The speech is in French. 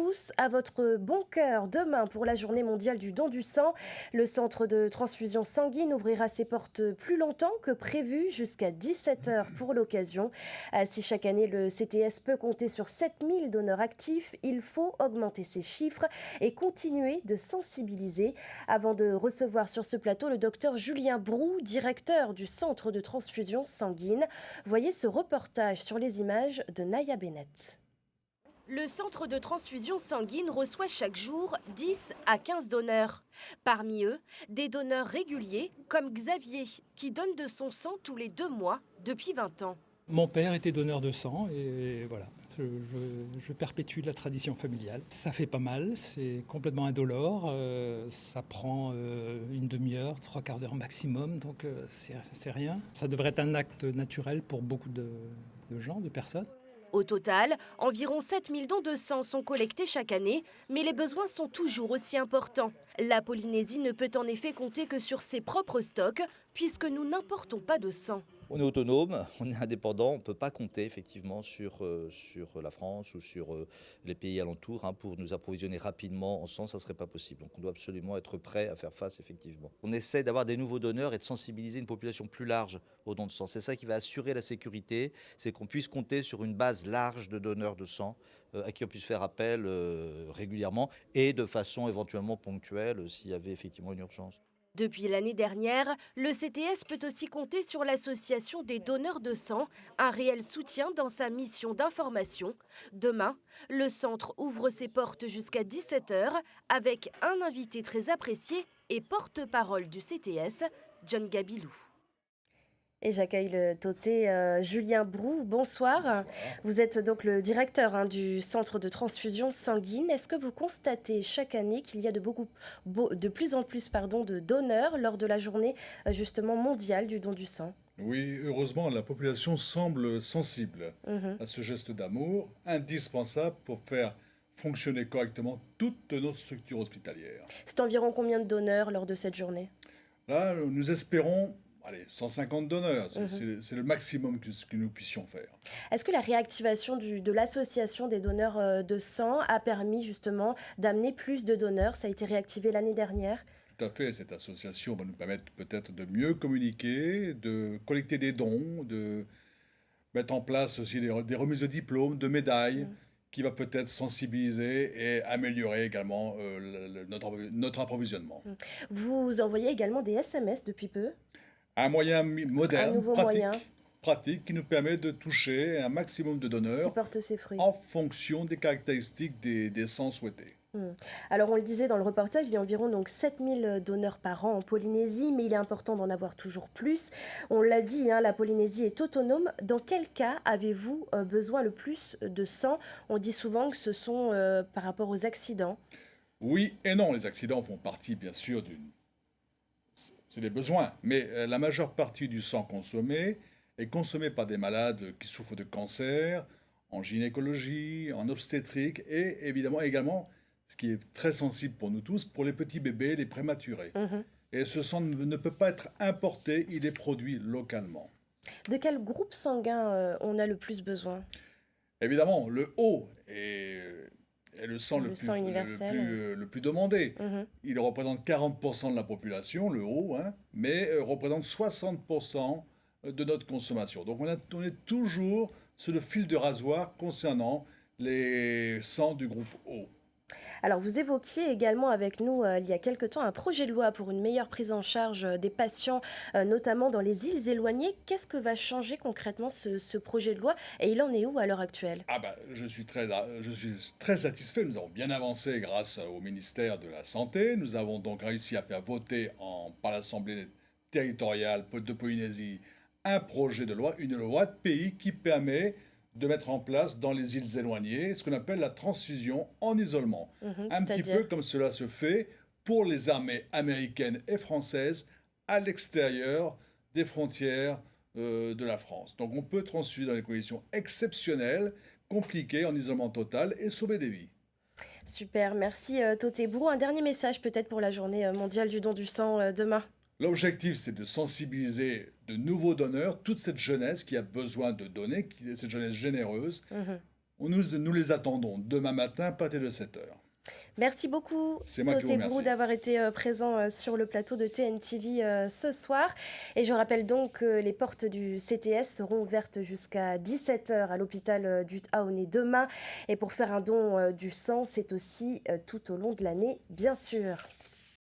tous à votre bon cœur. Demain, pour la journée mondiale du don du sang, le centre de transfusion sanguine ouvrira ses portes plus longtemps que prévu, jusqu'à 17 heures pour l'occasion. Si chaque année le CTS peut compter sur 7000 donneurs actifs, il faut augmenter ces chiffres et continuer de sensibiliser. Avant de recevoir sur ce plateau le docteur Julien Brou, directeur du centre de transfusion sanguine. Voyez ce reportage sur les images de Naya Bennett. Le centre de transfusion sanguine reçoit chaque jour 10 à 15 donneurs. Parmi eux, des donneurs réguliers comme Xavier, qui donne de son sang tous les 2 mois depuis 20 ans. Mon père était donneur de sang et voilà, je perpétue la tradition familiale. Ça fait pas mal, c'est complètement indolore, ça prend une demi-heure, 3/4 d'heure maximum, donc c'est rien. Ça devrait être un acte naturel pour beaucoup de gens, de personnes. Au total, environ 7000 dons de sang sont collectés chaque année, mais les besoins sont toujours aussi importants. La Polynésie ne peut en effet compter que sur ses propres stocks, puisque nous n'importons pas de sang. On est autonome, on est indépendant, on ne peut pas compter effectivement sur la France ou sur les pays alentours pour nous approvisionner rapidement en sang, ça ne serait pas possible. Donc on doit absolument être prêt à faire face effectivement. On essaie d'avoir des nouveaux donneurs et de sensibiliser une population plus large au don de sang. C'est ça qui va assurer la sécurité, c'est qu'on puisse compter sur une base large de donneurs de sang à qui on puisse faire appel régulièrement et de façon éventuellement ponctuelle s'il y avait effectivement une urgence. Depuis l'année dernière, le CTS peut aussi compter sur l'association des donneurs de sang, un réel soutien dans sa mission d'information. Demain, le centre ouvre ses portes jusqu'à 17 heures avec un invité très apprécié et porte-parole du CTS, John Gabilou. Et j'accueille le toté Julien Brou. Bonsoir. Bonsoir. Vous êtes donc le directeur du centre de transfusion sanguine. Est-ce que vous constatez chaque année qu'il y a de plus en plus de donneurs lors de la journée justement mondiale du don du sang? Oui, heureusement, la population semble sensible Mhm. à ce geste d'amour, indispensable pour faire fonctionner correctement toutes nos structures hospitalières. C'est environ combien de donneurs lors de cette journée? Là, nous espérons, allez, 150 donneurs, Mhm. c'est le maximum que nous puissions faire. Est-ce que la réactivation de l'association des donneurs de sang a permis justement d'amener plus de donneurs? Ça a été réactivé l'année dernière. Tout à fait, cette association va nous permettre peut-être de mieux communiquer, de collecter des dons, de mettre en place aussi des remises de diplômes, de médailles, Mhm. qui va peut-être sensibiliser et améliorer également notre approvisionnement. Vous envoyez également des SMS depuis peu? Un moyen Un moderne, nouveau moyen pratique, qui nous permet de toucher un maximum de qui donneurs porte ses fruits. en fonction des caractéristiques des sangs souhaités. Hmm. Alors on le disait dans le reportage, il y a environ donc 7000 donneurs par an en Polynésie, mais il est important d'en avoir toujours plus. On l'a dit, la Polynésie est autonome. Dans quel cas avez-vous besoin le plus de sang? On dit souvent que ce sont par rapport aux accidents. Oui et non, les accidents font partie bien sûr c'est des besoins, mais la majeure partie du sang consommé est consommé par des malades qui souffrent de cancer, en gynécologie, en obstétrique et évidemment également, ce qui est très sensible pour nous tous, pour les petits bébés, les prématurés. Mhm. Et ce sang ne peut pas être importé, il est produit localement. De quel groupe sanguin on a le plus besoin? Évidemment, le O est le sang Le sang universel. le plus demandé. Mhm. Il représente 40% de la population, le O, mais représente 60% de notre consommation. Donc on est toujours sur le fil de rasoir concernant les sangs du groupe O. Alors, vous évoquiez également avec nous il y a quelque temps un projet de loi pour une meilleure prise en charge des patients, notamment dans les îles éloignées. Qu'est-ce que va changer concrètement ce projet de loi et il en est où à l'heure actuelle? Ah bah, je suis très satisfait. Nous avons bien avancé grâce au ministère de la Santé. Nous avons donc réussi à faire voter par l'Assemblée territoriale de Polynésie un projet de loi, une loi de pays qui permet de mettre en place dans les îles éloignées ce qu'on appelle la transfusion en isolement. Mhm, Un petit peu c'est-à-dire? comme cela se fait pour les armées américaines et françaises à l'extérieur des frontières de la France. Donc on peut transfuser dans des conditions exceptionnelles, compliquées, en isolement total et sauver des vies. Super, merci Toté Brou. Un dernier message peut-être pour la journée mondiale du don du sang demain. L'objectif, c'est de sensibiliser de nouveaux donneurs, toute cette jeunesse qui a besoin de donner, cette jeunesse généreuse. Mhm. Nous les attendons demain matin à partir de 7 heures. Merci beaucoup, C'est moi qui vous Toté Brou, remercie. d'avoir été présent sur le plateau de TNTV ce soir. Et je rappelle donc que les portes du CTS seront ouvertes jusqu'à 17 heures à l'hôpital du Haut-Nez demain. Et pour faire un don du sang, c'est aussi tout au long de l'année, bien sûr.